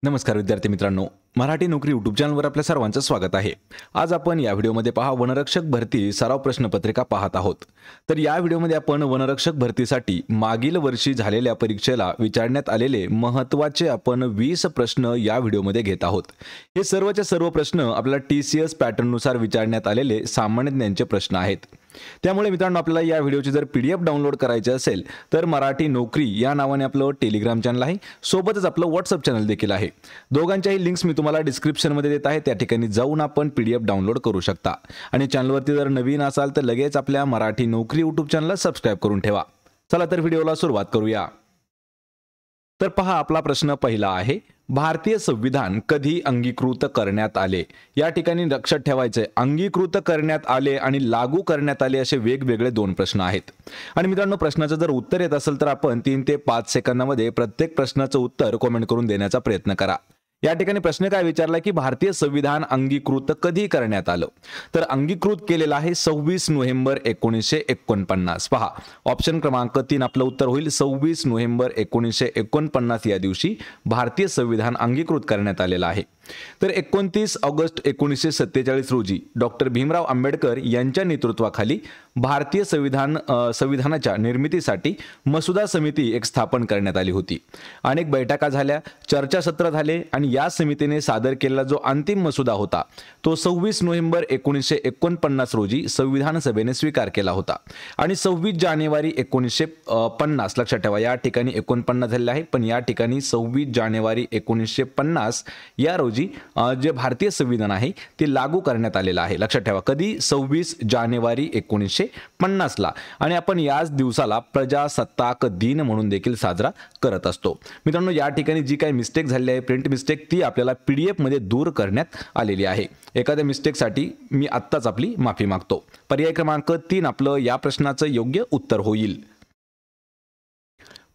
नमस्कार विद्यार्थी मित्रांनो, मराठी नोकरी यूट्यूब चॅनलवर आपल्या सर्वांचं स्वागत आहे। आज आपण या व्हिडिओमध्ये वनरक्षक भरती सराव प्रश्नपत्रिका पाहत आहोत। तर या व्हिडिओमध्ये आपण वनरक्षक भरतीसाठी मागील वर्षी झालेल्या परीक्षेला विचारण्यात आलेले महत्त्वाचे 20 प्रश्न या व्हिडिओमध्ये घेत आहोत। हे सर्वचे सर्व प्रश्न आपल्याला TCS पॅटर्ननुसार विचारण्यात आलेले सामान्य ज्ञानाचे प्रश्न आहेत। त्यामुळे मित्रांनो, आपल्याला या व्हिडिओची जर PDF डाउनलोड करायची असेल तर मराठी नोकरी या नावाने आपलं टेलिग्राम चॅनल आहे, सोबतच आपलं WhatsApp चॅनल देखील आहे। दोघांच्याही लिंक्स मी तुम्हाला डिस्क्रिप्शन मध्ये देत आहे, त्या ठिकाणी जाऊन आपण PDF डाउनलोड करू शकता। आणि चॅनलवरती जर नवीन असाल तर लगेच आपल्या मराठी नोकरी YouTube चॅनलला सबस्क्राइब करून ठेवा। चला तर व्हिडिओला सुरुवात करूया। तर पहा, आपला प्रश्न पहिला आहे, भारतीय संविधान कधी अंगीकृत करण्यात आले? या ठिकाणी लक्षात ठेवायचे, अंगीकृत करण्यात आले आणि लागू करण्यात आले असे वेगवेगळे दोन प्रश्न आहेत। आणि मित्रांनो, प्रश्नाचं जर उत्तर येत असेल तर आपण 3 ते 5 सेकंदामध्ये प्रत्येक प्रश्नाचं उत्तर कमेंट करून देण्याचा प्रयत्न करा। या ठिकाणी प्रश्न काय विचारला की भारतीय संविधान अंगीकृत कधी करण्यात आलं? तर अंगीकृत केलेलं आहे 26 नोव्हेंबर 1949। पहा, ऑप्शन क्रमांक 3 आपलं उत्तर होईल 26 नोव्हेंबर 1949 या दिवशी भारतीय संविधान अंगीकृत करण्यात आलेलं आहे। तर 29 ऑगस्ट 1947 रोजी डॉक्टर भीमराव आंबेडकर यांच्या नेतृत्वाखाली भारतीय संविधानाच्या निर्मितीसाठी मसुदा समिती एक स्थापन करण्यात आली होती। अनेक बैठका झाल्या, चर्चासत्र झाले आणि या समितीने सादर केलेला जो अंतिम मसुदा होता तो 26 नोव्हेंबर 1949 रोजी संविधान सभेने स्वीकार केला होता। आणि 26 जानेवारी 1950, लक्षात ठेवा या ठिकाणी 49 झालेले आहे, पण या ठिकाणी 26 जानेवारी 1950 या रोजी जे भारतीय संविधान आहे ते लागू करण्यात आलेलं आहे। लक्षात ठेवा, कधी? 26 जानेवारी 1950 ला। आणि आपण याच दिवसाला प्रजासत्ताक दिन म्हणून देखील साजरा करत असतो। मित्रांनो, या ठिकाणी जी काही मिस्टेक झालेली आहे, प्रिंट मिस्टेक, ती आपल्याला PDF मध्ये दूर करण्यात आलेली आहे। एखाद्या मिस्टेकसाठी मी आत्ताच आपली माफी मागतो। पर्याय क्रमांक 3 आपलं या प्रश्नाचं योग्य उत्तर होईल।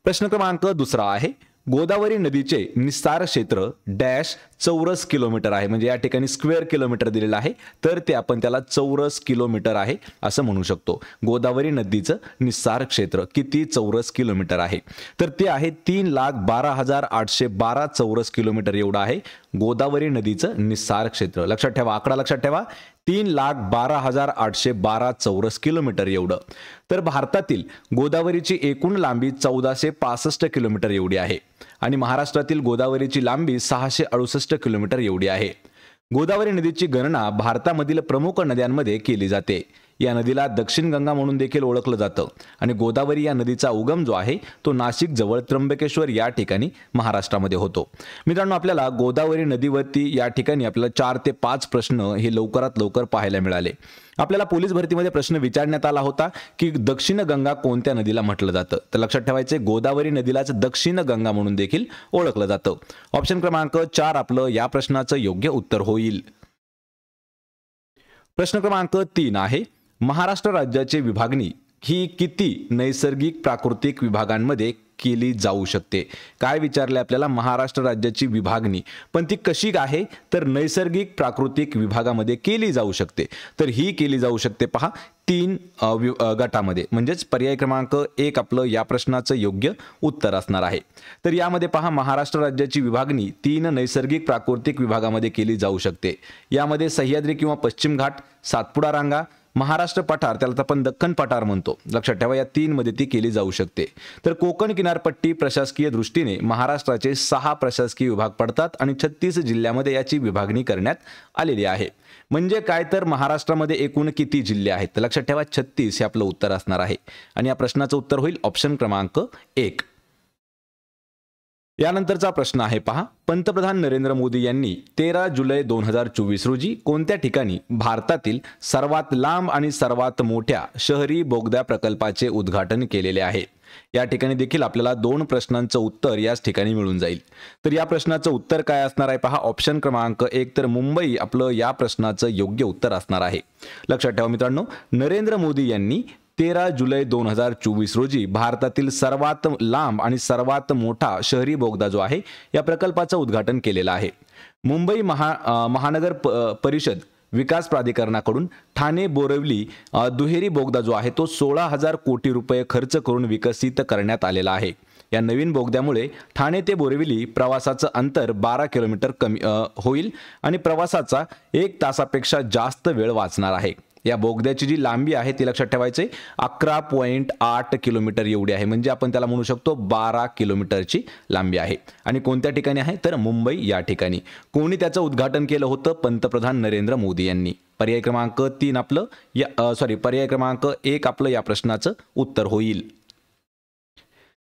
प्रश्न क्रमांक दुसरा आहे, गोदावरी नदीचे निस्तार क्षेत्र डॅश चौरस किलोमीटर आहे। म्हणजे या ठिकाणी स्क्वेअर किलोमीटर दिलेलं आहे, तर ते आपण त्याला चौरस किलोमीटर आहे असं म्हणू शकतो। गोदावरी नदीचं निस्तार क्षेत्र किती चौरस किलोमीटर आहे? तर ते आहे 3,12,812 चौरस किलोमीटर एवढं आहे गोदावरी नदीचं निस्तार क्षेत्र। लक्षात ठेवा, आकडा लक्षात ठेवा, 3,12,812 चौरस किलोमीटर एवढं। तर भारतातील गोदावरीची एकूण लांबी 1465 किलोमीटर एवढी आहे आणि महाराष्ट्रातील गोदावरीची लांबी 668 किलोमीटर एवढी आहे। गोदावरी नदीची गणना भारतामधील प्रमुख नद्यांमध्ये केली जाते। या नदीला दक्षिण गंगा म्हणून देखील ओळखलं जातं आणि गोदावरी या नदीचा उगम जो आहे तो नाशिक जवळ त्र्यंबकेश्वर या ठिकाणी महाराष्ट्रामध्ये होतो। मित्रांनो, आपल्याला गोदावरी नदीवरती या ठिकाणी आपल्याला 4 ते 5 प्रश्न हे लवकरात लवकर पाहायला मिळाले। आपल्याला पोलीस भरतीमध्ये प्रश्न विचारण्यात आला होता की दक्षिण गंगा कोणत्या नदीला म्हटलं जातं? तर लक्षात ठेवायचे, गोदावरी नदीलाच दक्षिण गंगा म्हणून देखील ओळखलं जातं। ऑप्शन क्रमांक 4 आपलं या प्रश्नाचं योग्य उत्तर होईल। प्रश्न क्रमांक 3 आहे, महाराष्ट्र राज्याची विभागणी ही किती नैसर्गिक प्राकृतिक विभागांमध्ये केली जाऊ शकते? काय विचारले आपल्याला? महाराष्ट्र राज्याची विभागणी, पण ती कशी आहे? तर नैसर्गिक प्राकृतिक विभागामध्ये केली जाऊ शकते। तर ही केली जाऊ शकते पहा 3 गटामध्ये, म्हणजेच पर्याय क्रमांक 1 आपलं या प्रश्नाचं योग्य उत्तर असणार आहे। तर यामध्ये पहा, महाराष्ट्र राज्याची विभागणी 3 नैसर्गिक प्राकृतिक विभागामध्ये केली जाऊ शकते। यामध्ये सह्याद्री किंवा पश्चिम घाट, सातपुडा रांगा, महाराष्ट्र पठार, त्याला आपण दख्खन पठार म्हणतो। लक्षात ठेवा, या 3 मध्ये ती केली जाऊ शकते। तर कोकण किनारपट्टी प्रशासकीय दृष्टीने महाराष्ट्राचे 6 प्रशासकीय विभाग पडतात आणि 36 जिल्ह्यामध्ये याची विभागणी करण्यात आलेली आहे। म्हणजे काय, तर महाराष्ट्रामध्ये एकूण किती जिल्हे आहेत? तर लक्षात ठेवा 36 हे आपलं उत्तर असणार आहे आणि या प्रश्नाचं उत्तर होईल ऑप्शन क्रमांक 1। यानंतरचा प्रश्न आहे पहा, पंतप्रधान नरेंद्र मोदी यांनी 13 जुलै 2024 रोजी कोणत्या ठिकाणी भारतातील सर्वात लांब आणि सर्वात मोठ्या शहरी बोगद्या प्रकल्पाचे उद्घाटन केलेले आहे? या ठिकाणी देखील आपल्याला 2 प्रश्नांचं उत्तर याच ठिकाणी मिळून जाईल। तर या प्रश्नाचं उत्तर काय असणार आहे पहा, ऑप्शन क्रमांक 1 तर मुंबई आपलं या प्रश्नाचं योग्य उत्तर असणार आहे। लक्षात ठेवा मित्रांनो, नरेंद्र मोदी यांनी 13 जुलै 2024 रोजी भारतातील सर्वात लांब आणि सर्वात मोठा शहरी बोगदा जो आहे या प्रकल्पाचं उद्घाटन केलेलं आहे। मुंबई महानगर परिषद विकास प्राधिकरणाकडून ठाणे बोरिवली दुहेरी बोगदा जो आहे तो 16,000 कोटी रुपये खर्च करून विकसित करण्यात आलेला आहे। या नवीन बोगद्यामुळे ठाणे ते बोरिवली प्रवासाचं अंतर 12 किलोमीटर कमी होईल आणि प्रवासाचा 1 तासापेक्षा जास्त वेळ वाचणार आहे। या बोगद्याची जी लांबी आहे ती लक्षात ठेवायची 11.8 किलोमीटर एवढी आहे, म्हणजे आपण त्याला म्हणू शकतो 12 किलोमीटरची लांबी आहे। आणि कोणत्या ठिकाणी आहे तर मुंबई या ठिकाणी। कोणी त्याचं उद्घाटन केलं होतं? पंतप्रधान नरेंद्र मोदी यांनी। पर्याय क्रमांक 3 आपलं पर्याय क्रमांक 1 आपलं या प्रश्नाचं उत्तर होईल।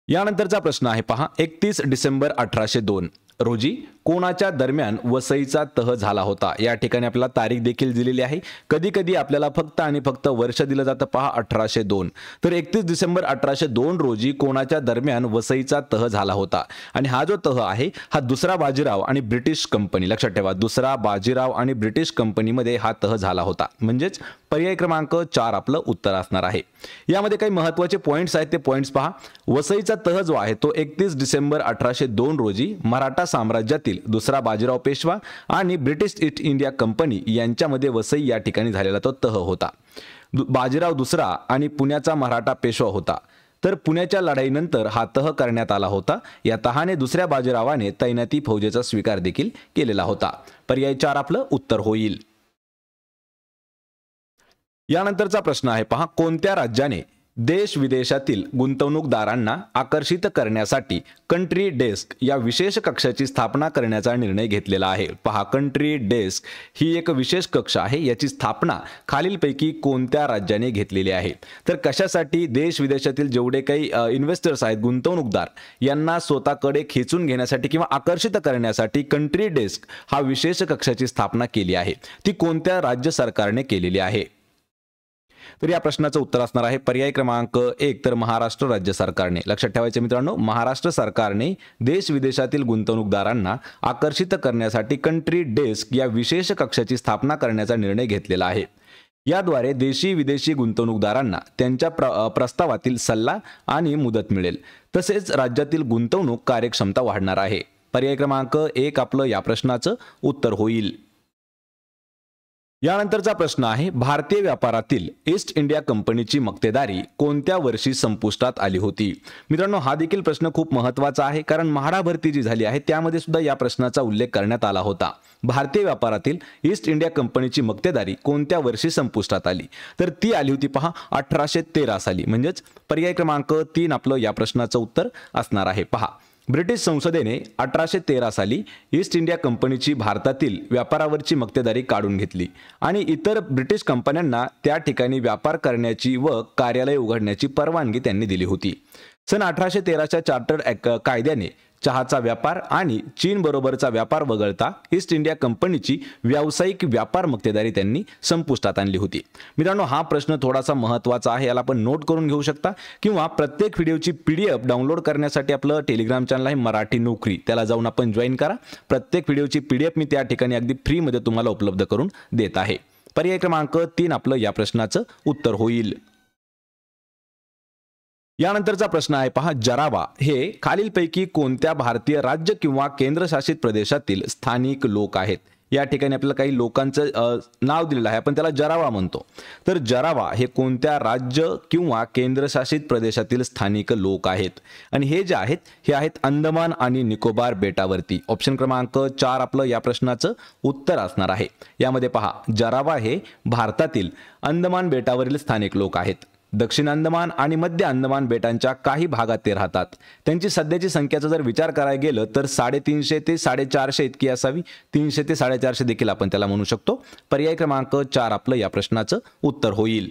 यानंतरचा प्रश्न आहे पहा, 31 डिसेंबर 1802 रोजी कोणाच्या दरम्यान वसईचा तह झाला होता? या ठिकाणी आपल्याला तारीख देखील दिलेली आहे। कधी कधी आपल्याला फक्त आणि फक्त वर्ष दिलं जातं पहा 1802। तर 31 डिसेंबर 1802 रोजी कोणाच्या दरम्यान वसईचा तह झाला होता आणि हा जो तह आहे हा दुसरा बाजीराव आणि ब्रिटिश कंपनी, लक्षात ठेवा दुसरा बाजीराव आणि ब्रिटिश कंपनीमध्ये हा तह झाला होता, म्हणजेच पर्याय क्रमांक 4 आपलं उत्तर असणार आहे। यामध्ये काही महत्त्वाचे पॉइंट्स आहेत, ते पॉइंट्स पहा। वसईचा तह जो आहे तो 31 डिसेंबर 1802 रोजी मराठा साम्राज्यातील दुसरा बाजीराव पेशवा आणि ब्रिटिश ईस्ट इंडिया कंपनी यांच्यामध्ये वसई या ठिकाणी झालेला तो तह होता। बाजीराव दुसरा आणि पुण्याचा मराठा पेशवा होता। तर पुण्याच्या लढाईनंतर हा तह करण्यात आला होता। या तहाने दुसऱ्या बाजीरावाने तैनाती फौजेचा स्वीकार देखील केलेला होता। पर्याय 4 आपलं उत्तर होईल। यानंतरचा प्रश्न आहे पहा, कोणत्या राज्याने देश विदेशातील गुंतवणूकदारांना आकर्षित करण्यासाठी कंट्री डेस्क या विशेष कक्षाची स्थापना करण्याचा निर्णय घेतलेला आहे? पहा, कंट्री डेस्क ही एक विशेष कक्ष आहे, याची स्थापना खालीलपैकी कोणत्या राज्याने घेतलेली आहे? तर कशासाठी? देश विदेशातील जेवढे काही इन्व्हेस्टर्स आहेत, गुंतवणूकदार, यांना स्वतःकडे खेचून घेण्यासाठी किंवा आकर्षित करण्यासाठी कंट्री डेस्क हा विशेष कक्षाची स्थापना केली आहे। ती कोणत्या राज्य सरकारने केलेली आहे? तर या प्रश्नाचं उत्तर असणार आहे पर्याय क्रमांक 1 तर महाराष्ट्र राज्य सरकारने। लक्षात ठेवायचे मित्रांनो, महाराष्ट्र सरकारने देश विदेशातील गुंतवणूकदारांना आकर्षित करण्यासाठी कंट्री डेस्क या विशेष कक्षाची स्थापना करण्याचा निर्णय घेतलेला आहे। याद्वारे देशी विदेशी गुंतवणूकदारांना त्यांच्या प्रस्तावातील सल्ला आणि मुदत मिळेल, तसेच राज्यातील गुंतवणूक कार्यक्षमता वाढणार आहे। पर्याय क्रमांक 1 आपलं या प्रश्नाचं उत्तर होईल। यानंतरचा प्रश्न आहे, भारतीय व्यापारातील ईस्ट इंडिया कंपनीची मक्तेदारी कोणत्या वर्षी संपुष्टात आली होती? मित्रांनो, हा देखील प्रश्न खूप महत्त्वाचा आहे, कारण म्हाडा भरती जी झाली आहे त्यामध्ये सुद्धा या प्रश्नाचा उल्लेख करण्यात आला होता। भारतीय व्यापारातील ईस्ट इंडिया कंपनीची मक्तेदारी कोणत्या वर्षी संपुष्टात आली? तर ती आली होती पहा 1813 साली, म्हणजेच पर्याय क्रमांक 3 आपलं या प्रश्नाचं उत्तर असणार आहे। पहा, ब्रिटिश संसदेने 1813 साली ईस्ट इंडिया कंपनीची भारतातील व्यापारावरची मक्तेदारी काढून घेतली आणि इतर ब्रिटिश कंपन्यांना त्या ठिकाणी व्यापार करण्याची व कार्यालय उघडण्याची परवानगी त्यांनी दिली होती। सन 1813च्या चार्टर्ड कायद्याने चहाचा व्यापार आणि चीन बरोबरचा व्यापार वगळता ईस्ट इंडिया कंपनीची व्यावसायिक व्यापार मक्तेदारी त्यांनी संपुष्टात आणली होती। मित्रांनो, हा प्रश्न थोडासा महत्त्वाचा आहे, याला आपण नोट करून घेऊ शकता किंवा प्रत्येक व्हिडिओची PDF डाउनलोड करण्यासाठी आपलं टेलिग्राम चॅनल आहे मराठी नोकरी, त्याला जाऊन आपण जॉईन करा। प्रत्येक व्हिडिओची PDF मी त्या ठिकाणी अगदी फ्री मध्ये तुम्हाला उपलब्ध करून देत आहे। पर्याय क्रमांक 3 आपलं या प्रश्नाचं उत्तर होईल। यानंतरचा प्रश्न आहे पहा, जरावा हे खालीलपैकी कोणत्या भारतीय राज्य किंवा केंद्रशासित प्रदेशातील स्थानिक लोक आहेत? या ठिकाणी आपल्याला काही लोकांचं नाव दिलेलं आहे, आपण त्याला जरावा म्हणतो। तर जरावा हे कोणत्या राज्य किंवा केंद्रशासित प्रदेशातील स्थानिक लोक आहेत? आणि हे जे आहेत हे आहेत अंदमान आणि निकोबार बेटावरती। ऑप्शन क्रमांक 4 आपलं या प्रश्नाचं उत्तर असणार आहे। यामध्ये पहा, जरावा हे भारतातील अंदमान बेटावरील स्थानिक लोक आहेत। दक्षिण अंदमान आणि मध्य अंदमान बेटांच्या काही भागात ते राहतात। त्यांची सध्याची संख्येचा जर विचार करायला गेलं तर 350 ते 450 इतकी असावी, 300 ते 450 देखील आपण त्याला म्हणू शकतो। पर्याय क्रमांक 4 आपलं या प्रश्नाचं उत्तर होईल।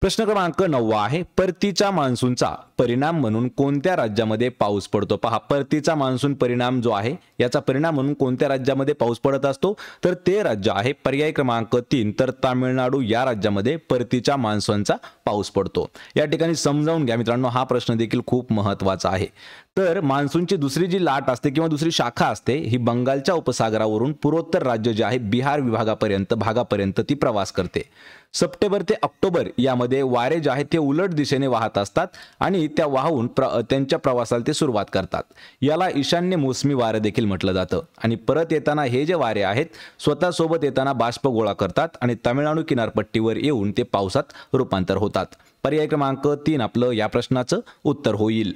प्रश्न क्रमांक 9 आहे, परतीच्या मान्सूनचा परिणाम म्हणून कोणत्या राज्यामध्ये पाऊस पडतो? पहा, परतीचा मान्सून परिणाम जो आहे याचा परिणाम म्हणून कोणत्या राज्यामध्ये पाऊस पडत असतो? तर ते राज्य आहे पर्याय क्रमांक 3 तर तामिळनाडू या राज्यामध्ये परतीच्या मान्सूनचा पाऊस पडतो। या ठिकाणी समजावून घ्या मित्रांनो, हा प्रश्न देखील खूप महत्त्वाचा आहे। तर मान्सूनची दुसरी जी लाट असते किंवा दुसरी शाखा असते ही बंगालच्या उपसागरावरून पूर्वोत्तर राज्य जे आहे बिहार भागापर्यंत ती प्रवास करते। सप्टेंबर ते ऑक्टोबर यामध्ये वारे जे आहेत ते उलट दिशेने वाहत असतात आणि त्या वाहून त्यांच्या प्रवासाला ते सुरुवात करतात। याला ईशान्य मोसमी वारे देखील म्हटलं जातं आणि परत येताना हे जे वारे आहेत स्वतःसोबत येताना बाष्प गोळा करतात आणि तामिळनाडू किनारपट्टीवर येऊन ते पावसात रूपांतर होतात। पर्याय क्रमांक 3 आपलं या प्रश्नाचं उत्तर होईल।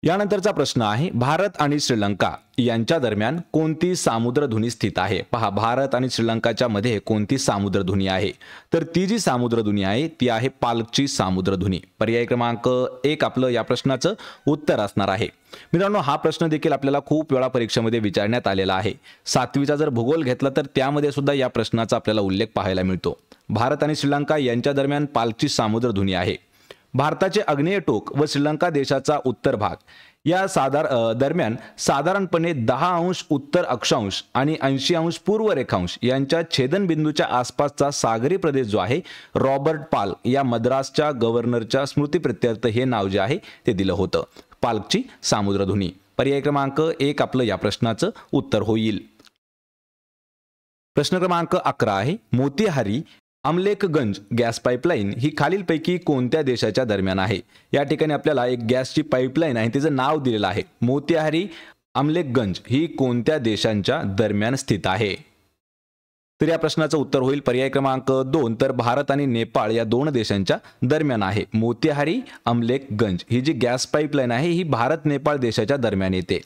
यानंतरचा प्रश्न आहे भारत आणि श्रीलंका यांच्या दरम्यान कोणती सामुद्रधुनी स्थित आहे। पहा, भारत आणि श्रीलंकाच्या मध्ये कोणती सामुद्रधुनी आहे, तर ती जी सामुद्रधुनी आहे ती आहे पाल्कची सामुद्रधुनी। पर्याय क्रमांक 1 आपलं या प्रश्नाचं उत्तर असणार आहे। मित्रांनो, हा प्रश्न देखील आपल्याला खूप वेळा परीक्षेमध्ये विचारण्यात आलेला आहे। 7वीचा जर भूगोल घेतला तर त्यामध्ये सुद्धा या प्रश्नाचा आपल्याला उल्लेख पाहायला मिळतो। भारत आणि श्रीलंका यांच्या दरम्यान पाल्कची सामुद्रधुनी आहे। भारताचे आग्नेय टोक व श्रीलंका देशाचा उत्तर भाग या दरम्यान साधारणपणे 10 अंश उत्तर अक्षांश आणि 80 अंश पूर्व रेखांश यांच्या छेदनबिंदूच्या आसपासचा सागरी प्रदेश जो आहे रॉबर्ट पाल्क या मद्रासच्या गव्हर्नरच्या स्मृतिप्रित्यर्थ हे नाव जे आहे ते दिलं होतं, पाल्कची सामुद्रधुनी। पर्याय क्रमांक 1 आपलं या प्रश्नाचं उत्तर होईल। प्रश्न क्रमांक 11 आहे मोतीहारी अमलेखगंज गॅस पाईपलाईन ही खालीलपैकी कोणत्या देशाच्या दरम्यान आहे। या ठिकाणी आपल्याला एक गॅसची पाईपलाईन आहे तिचं नाव दिलेलं आहे। मोतीहारी अमलेखगंज ही कोणत्या देशांच्या दरम्यान स्थित आहे, तर या प्रश्नाचं उत्तर होईल पर्याय क्रमांक 2, तर भारत आणि नेपाळ या 2 देशांच्या दरम्यान आहे। मोतीहारी अमलेखगंज ही जी गॅस पाईपलाईन आहे ही भारत नेपाळ देशाच्या दरम्यान येते।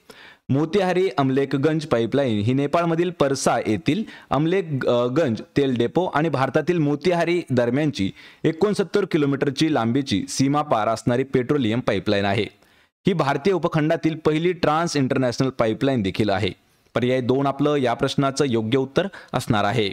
मोतीहारी अमलेखगंज पाईपलाईन ही नेपाळमधील परसा येथील अमलेखगंज तेल डेपो आणि भारतातील मोतीहारी दरम्यानची 69 किलोमीटरची लांबीची सीमा पार असणारी पेट्रोलियम पाईपलाईन आहे। ही भारतीय उपखंडातील पहिली ट्रान्स इंटरनॅशनल पाईपलाईन देखील आहे। पर्याय 2 आपलं या प्रश्नाचं योग्य उत्तर असणार आहे।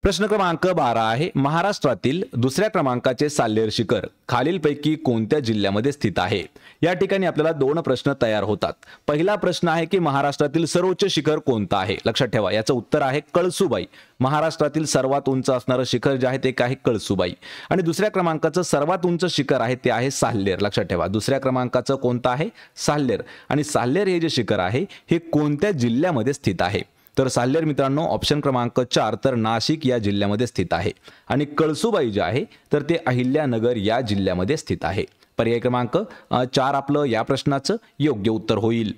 प्रश्न क्रमांक 12 आहे महाराष्ट्रातील दुसऱ्या क्रमांकाचे साल्हेर शिखर खालीलपैकी कोणत्या जिल्ह्यामध्ये स्थित आहे। या ठिकाणी आपल्याला 2 प्रश्न तयार होतात। पहिला प्रश्न आहे की महाराष्ट्रातील सर्वोच्च शिखर कोणतं आहे। लक्षात ठेवा, याचं उत्तर आहे कळसुबाई। महाराष्ट्रातील सर्वात उंच असणारं शिखर जे आहे ते आहे कळसुबाई। आणि दुसऱ्या क्रमांकाचं सर्वात उंच शिखर आहे ते आहे साल्हेर। लक्षात ठेवा, दुसऱ्या क्रमांकाचं कोणतं आहे साल्हेर, आणि साल्हेर हे जे शिखर आहे हे कोणत्या जिल्ह्यामध्ये स्थित आहे, तर साल्हेर मित्रांनो ऑप्शन क्रमांक 4 तर नाशिक या जिल्ह्यामध्ये स्थित आहे आणि कळसुबाई जे आहे तर ते अहिल्यानगर या जिल्ह्यामध्ये स्थित आहे। पर्याय क्रमांक 4 आपलं या प्रश्नाचं योग्य उत्तर होईल।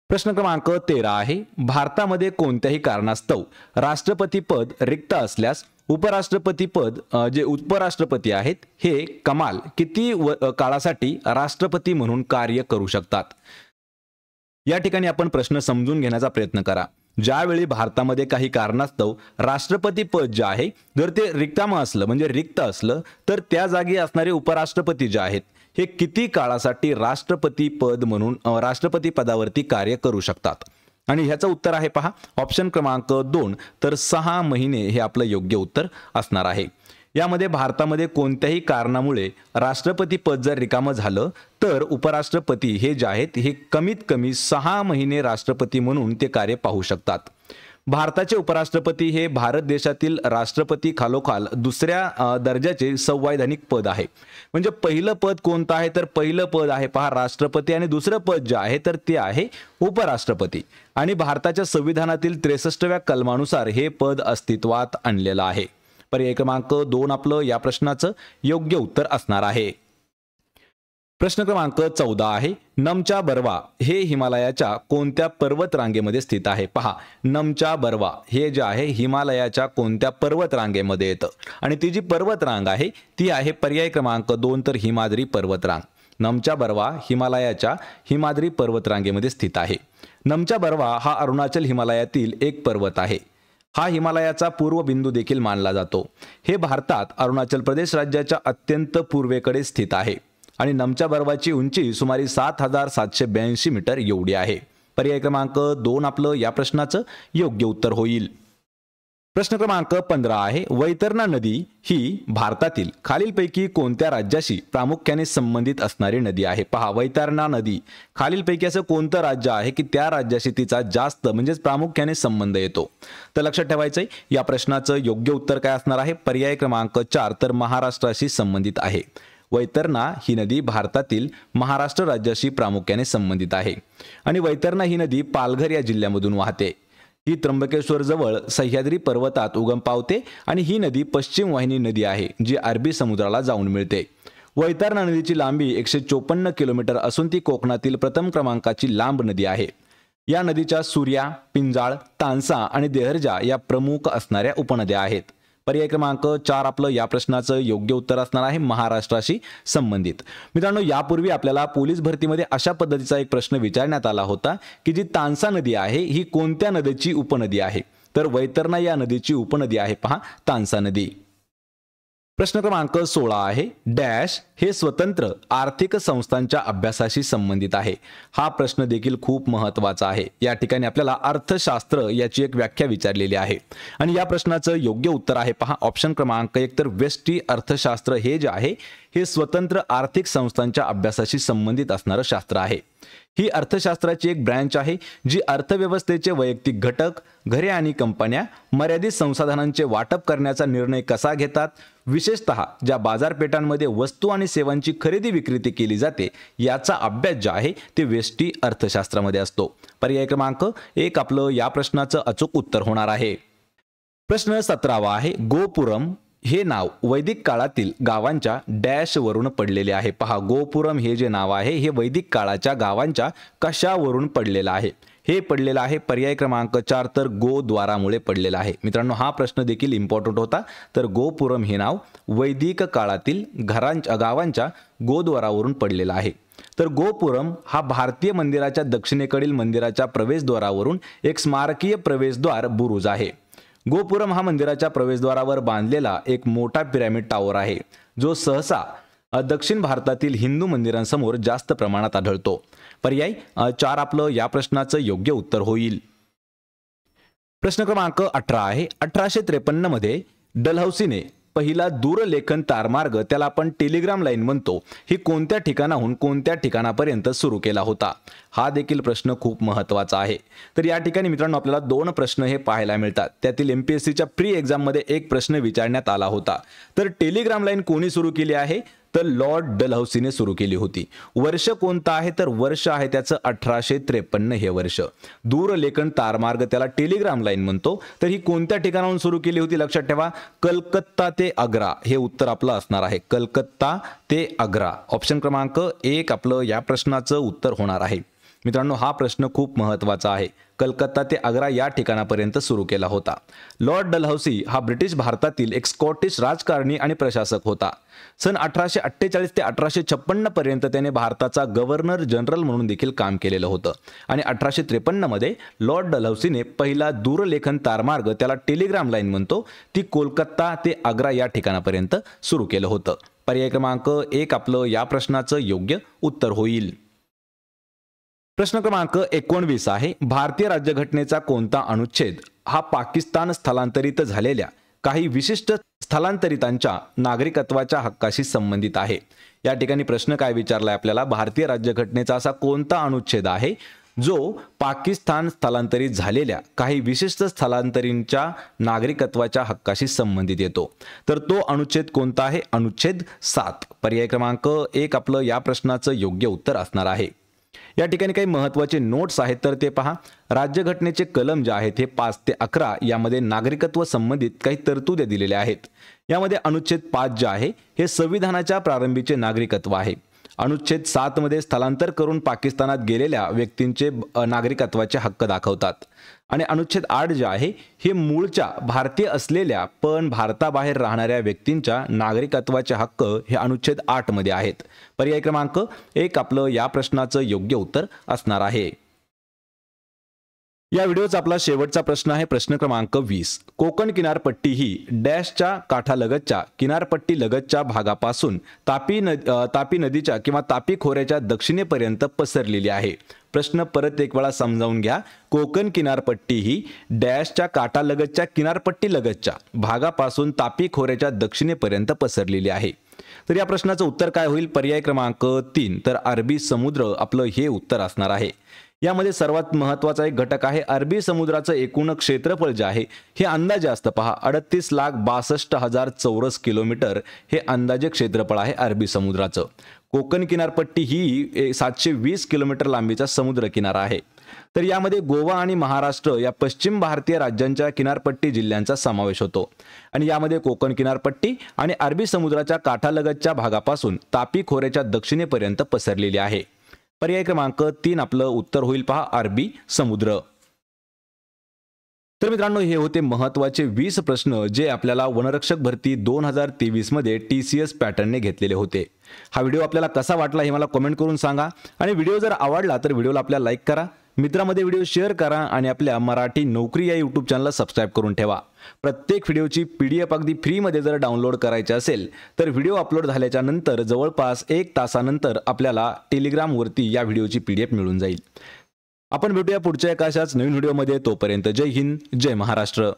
प्रश्न क्रमांक 13 आहे भारतामध्ये कोणत्याही कारणास्तव राष्ट्रपती पद रिक्त असल्यास उपराष्ट्रपती पद जे उपराष्ट्रपती आहेत हे कमाल किती काळासाठी राष्ट्रपती म्हणून कार्य करू शकतात। या ठिकाणी आपण प्रश्न समजून घेण्याचा प्रयत्न करा। ज्यावेळी भारतामध्ये काही कारणास्तव राष्ट्रपती पद जे आहे जर ते रिकाम असलं म्हणजे रिक्त असलं तर त्या जागी असणारे उपराष्ट्रपती जे आहेत हे किती काळासाठी राष्ट्रपती पद म्हणून राष्ट्रपती पदावरती कार्य करू शकतात, आणि ह्याचं उत्तर आहे पहा ऑप्शन क्रमांक 2 तर 6 महिने हे आपलं योग्य उत्तर असणार आहे। यामध्ये भारतामध्ये कोणत्याही कारणामुळे राष्ट्रपती पद जर रिकामं झालं तर उपराष्ट्रपती हे जे आहेत हे कमीत कमी 6 महिने राष्ट्रपती म्हणून ते कार्य पाहू शकतात। भारताचे उपराष्ट्रपती हे भारत देशातील राष्ट्रपती खालोखाल दुसऱ्या दर्जाचे संवैधानिक पद आहे। म्हणजे पहिलं पद कोणतं आहे, तर पहिलं पद आहे पहा राष्ट्रपती आणि दुसरं पद जे आहे तर ते आहे उपराष्ट्रपती, आणि भारताच्या संविधानातील 63व्या कलमानुसार हे पद अस्तित्वात आणलेलं आहे। पर्याय क्रमांक 2 आपलं या प्रश्नाचं योग्य उत्तर असणार आहे। प्रश्न क्रमांक 14 आहे नमचा बरवा हे हिमालयाच्या कोणत्या पर्वत रांगेमध्ये स्थित आहे। पहा, नमचा बरवा हे जे आहे हिमालयाच्या कोणत्या पर्वत रांगेमध्ये येतं, आणि ती जी पर्वत रांग आहे ती आहे पर्याय क्रमांक 2 तर हिमाद्री पर्वत रांग। नमचा बरवा हिमालयाच्या हिमाद्री पर्वत रांगेमध्ये स्थित आहे। नमचा बरवा हा अरुणाचल हिमालयातील एक पर्वत आहे। हा हिमालयाचा पूर्व बिंदू देखील मानला जातो। हे भारतात अरुणाचल प्रदेश राज्याच्या अत्यंत पूर्वेकडे स्थित आहे आणि नमचा बर्वाची उंची सुमारे 7782 मीटर एवढी आहे। पर्याय क्रमांक 2 आपलं या प्रश्नाचं योग्य उत्तर होईल। प्रश्न क्रमांक 15 आहे वैतरणा नदी ही भारतातील खालीलपैकी कोणत्या राज्याशी प्रामुख्याने संबंधित असणारी नदी आहे। पहा, वैतरणा नदी खालीलपैकी असं कोणतं राज्य आहे की त्या राज्याशी तिचा जास्त म्हणजेच प्रामुख्याने संबंध येतो, तर लक्षात ठेवायचंय या प्रश्नाचं योग्य उत्तर काय असणार आहे पर्याय क्रमांक 4 तर महाराष्ट्राशी संबंधित आहे। वैतरणा ही नदी भारतातील महाराष्ट्र राज्याशी प्रामुख्याने संबंधित आहे आणि वैतरणा ही नदी पालघर या जिल्ह्यामधून वाहते। ही त्र्यंबकेश्वर जवळ सह्याद्री पर्वतात उगम पावते आणि ही नदी पश्चिम वाहिनी नदी आहे जी अरबी समुद्राला जाऊन मिळते। वैतरणा नदीची लांबी 154 किलोमीटर असून ती कोकणातील प्रथम क्रमांकाची लांब नदी आहे। या नदीच्या सूर्या, पिंजाळ, तानसा आणि देहरजा या प्रमुख असणाऱ्या उपनद्या आहेत। पर्याय क्रमांक 4 आपलं या प्रश्नाचं योग्य उत्तर असणार आहे महाराष्ट्राशी संबंधित। मित्रांनो, यापूर्वी आपल्याला पोलीस भरतीमध्ये अशा पद्धतीचा एक प्रश्न विचारण्यात आला होता की जी तानसा नदी आहे ही कोणत्या नदीची उपनदी आहे? तर वैतरणा या नदीची उपनदी आहे पहा तानसा नदी। प्रश्न क्रमांक 16 आहे डॅश हे स्वतंत्र आर्थिक संस्थांच्या अभ्यासाशी संबंधित आहे। हा प्रश्न देखील खूप महत्त्वाचा आहे। या ठिकाणी आपल्याला अर्थशास्त्र याची एक व्याख्या विचारलेली आहे आणि या प्रश्नाचं योग्य उत्तर आहे पहा ऑप्शन क्रमांक 1 तर व्यष्टी अर्थशास्त्र हे जे आहे हे स्वतंत्र आर्थिक संस्थांच्या अभ्यासाशी संबंधित असणारं शास्त्र आहे। ही अर्थशास्त्राची एक ब्रँच आहे जी अर्थव्यवस्थेचे वैयक्तिक घटक, घरे आणि कंपन्या मर्यादित संसाधनांचे वाटप करण्याचा निर्णय कसा घेतात, विशेषतः ज्या बाजारपेठांमध्ये वस्तू आणि सेवांची खरेदी विक्री केली जाते याचा अभ्यास जो आहे ते व्यष्टी अर्थशास्त्रामध्ये असतो। पर्याय क्रमांक 1 आपलं या प्रश्नाचं अचूक उत्तर होणार आहे। प्रश्न 17 आहे गोपुरम हे नाव वैदिक काळातील गावांच्या डॅश वरून पडलेले आहे। पहा गोपुरम हे जे नाव आहे हे वैदिक काळाच्या गावांच्या कशावरून पडलेलं आहे? हे पडलेलं आहे पर्याय क्रमांक 4 तर गोद्वारामुळे पडलेलं आहे। मित्रांनो, हा प्रश्न देखील इम्पॉर्टंट होता। तर गोपुरम हे नाव वैदिक काळातील गावांच्या गोद्वारावरून पडलेलं आहे। तर गोपुरम हा भारतीय मंदिराच्या दक्षिणेकडील मंदिराच्या प्रवेशद्वारावरून एक स्मारकीय प्रवेशद्वार बुरुज आहे। गोपुरम हा मंदिराच्या प्रवेशद्वारावर बांधलेला एक मोठा पिरॅमिड टॉवर आहे जो सहसा दक्षिण भारतातील हिंदू मंदिरांसमोर जास्त प्रमाणात आढळतो। पर्याय 4 आपलं या प्रश्नाचं योग्य उत्तर होईल। प्रश्न क्रमांक 18 आहे 1853 मध्ये डलहौसीने पहिला दूरलेखन तारमार्ग त्याला आपण टेलिग्राम लाईन म्हणतो ही कोणत्या ठिकाणाहून कोणत्या ठिकाणापर्यंत सुरू केला होता? हा देखील प्रश्न खूप महत्त्वाचा आहे। तर या ठिकाणी मित्रांनो आपल्याला 2 प्रश्न हे पाहायला मिळतात। त्यातील एमपीएससीच्या प्री एक्झाम मध्ये एक प्रश्न विचारण्यात आला होता। तर टेलिग्राम लाईन कोणी सुरू केली आहे? तर लॉर्ड डलहौसीने सुरू केली होती। वर्ष कोणतं आहे? तर वर्ष आहे त्याचं 1853 हे वर्ष। दूरलेखन तारमार्ग त्याला टेलिग्राम लाईन म्हणतो। तर ही कोणत्या ठिकाणाहून सुरू केली होती? लक्षात ठेवा कलकत्ता ते आग्रा हे उत्तर आपलं असणार आहे। कलकत्ता ते आग्रा ऑप्शन क्रमांक 1 आपलं या प्रश्नाचं उत्तर होणार आहे। मित्रांनो, हा प्रश्न खूप महत्त्वाचा आहे। कलकत्ता ते आग्रा या ठिकाणापर्यंत सुरू केला होता। लॉर्ड डलहौसी हा ब्रिटिश भारतातील एक स्कॉटिश राजकारणी आणि प्रशासक होता। सन 1848 ते 1856 पर्यंत त्याने भारताचा गव्हर्नर जनरल म्हणून देखील काम केलेलं होतं आणि 1853 मध्ये लॉर्ड डलहौसीने पहिला दूरलेखन तारमार्ग त्याला टेलिग्राम लाईन म्हणतो ती कोलकाता ते आग्रा या ठिकाणापर्यंत सुरू केलं होतं। पर्याय क्रमांक 1 आपलं या प्रश्नाचं योग्य उत्तर होईल। प्रश्न क्रमांक 19 आहे भारतीय राज्यघटनेचा कोणता अनुच्छेद हा पाकिस्तान स्थलांतरित झालेल्या काही विशिष्ट स्थलांतरितांच्या नागरिकत्वाच्या हक्काशी संबंधित आहे? या ठिकाणी प्रश्न काय विचारलाय आपल्याला भारतीय राज्यघटनेचा असा कोणता अनुच्छेद आहे जो पाकिस्तान स्थलांतरित झालेल्या काही विशिष्ट स्थलांतरींच्या नागरिकत्वाच्या हक्काशी संबंधित येतो? तर तो अनुच्छेद कोणता आहे? अनुच्छेद 7 पर्याय क्रमांक 1 आपलं या प्रश्नाचं योग्य उत्तर असणार आहे। या ठिकाणी काही महत्त्वाचे नोट्स आहेत तर ते पहा। राज्यघटनेचे कलम जे आहेत हे 5 ते 11 यामध्ये नागरिकत्व संबंधित काही तरतुदी दिलेल्या आहेत। यामध्ये अनुच्छेद 5 जे आहे हे संविधानाच्या प्रारंभीचे नागरिकत्व आहे। अनुच्छेद 7 मध्ये स्थलांतर करून पाकिस्तानात गेलेल्या व्यक्तींचे नागरिकत्वाचे हक्क दाखवतात आणि अनुच्छेद 8 जे आहे हे मूळच्या भारतीय असलेल्या पण भारताबाहेर राहणाऱ्या व्यक्तींच्या नागरिकत्वाचे हक्क हे अनुच्छेद 8 मध्ये आहेत। पर्याय क्रमांक 1 आपलं या प्रश्नाचं योग्य उत्तर असणार आहे। या व्हिडिओचा आपला शेवटचा प्रश्न आहे प्रश्न क्रमांक 20। कोकण किनारपट्टी ही डॅशच्या काठालगतच्या किनारपट्टी लगतच्या भागापासून तापी नदीच्या किंवा तापी खोऱ्याच्या दक्षिणेपर्यंत पसरलेली आहे। प्रश्न परत एक वेळा समजावून घ्या। कोकण किनारपट्टी ही डॅशच्या काठालगतच्या किनारपट्टी लगतच्या भागापासून तापी खोऱ्याच्या दक्षिणेपर्यंत पसरलेली आहे। तर या प्रश्नाचं उत्तर काय होईल? पर्याय क्रमांक 3 तर अरबी समुद्र आपलं हे उत्तर असणार आहे। यामध्ये सर्वात महत्त्वाचा एक घटक आहे अरबी समुद्राचं एकूण क्षेत्रफळ जे आहे हे अंदाजे असतं पहा 38,62,000 चौरस किलोमीटर हे अंदाजे क्षेत्रफळ आहे अरबी समुद्राचं। कोकण किनारपट्टी ही 720 किलोमीटर लांबीचा समुद्र किनारा आहे। तर यामध्ये गोवा आणि महाराष्ट्र या पश्चिम भारतीय राज्यांच्या किनारपट्टी जिल्ह्यांचा समावेश होतो आणि यामध्ये कोकण किनारपट्टी आणि अरबी समुद्राच्या काठालगतच्या भागापासून तापी खोऱ्याच्या दक्षिणेपर्यंत पसरलेली आहे। पर्याय क्रमांक 3 आपलं उत्तर होईल पहा अरबी समुद्र। तर मित्रांनो हे होते महत्त्वाचे 20 प्रश्न जे आपल्याला वनरक्षक भरती 2023 मध्ये TCS पॅटर्नने घेतलेले होते। हा व्हिडिओ आपल्याला कसा वाटला हे मला कमेंट करून सांगा आणि व्हिडिओ जर आवडला तर व्हिडिओला आपल्याला लाईक करा, मित्रांमध्ये व्हिडिओ शेअर करा आणि आपल्या मराठी नोकरी या YouTube चॅनलला सबस्क्राइब करून ठेवा। प्रत्येक व्हिडिओची PDF अगदी फ्रीमध्ये जर डाउनलोड करायची असेल तर व्हिडिओ अपलोड झाल्याच्या नंतर जवळपास 1 तासानंतर आपल्याला टेलिग्रामवरती या व्हिडिओची PDF मिळून जाईल। आपण भेटूया पुढच्या एका अशाच नवीन व्हिडिओमध्ये, तोपर्यंत जय हिंद, जय महाराष्ट्र।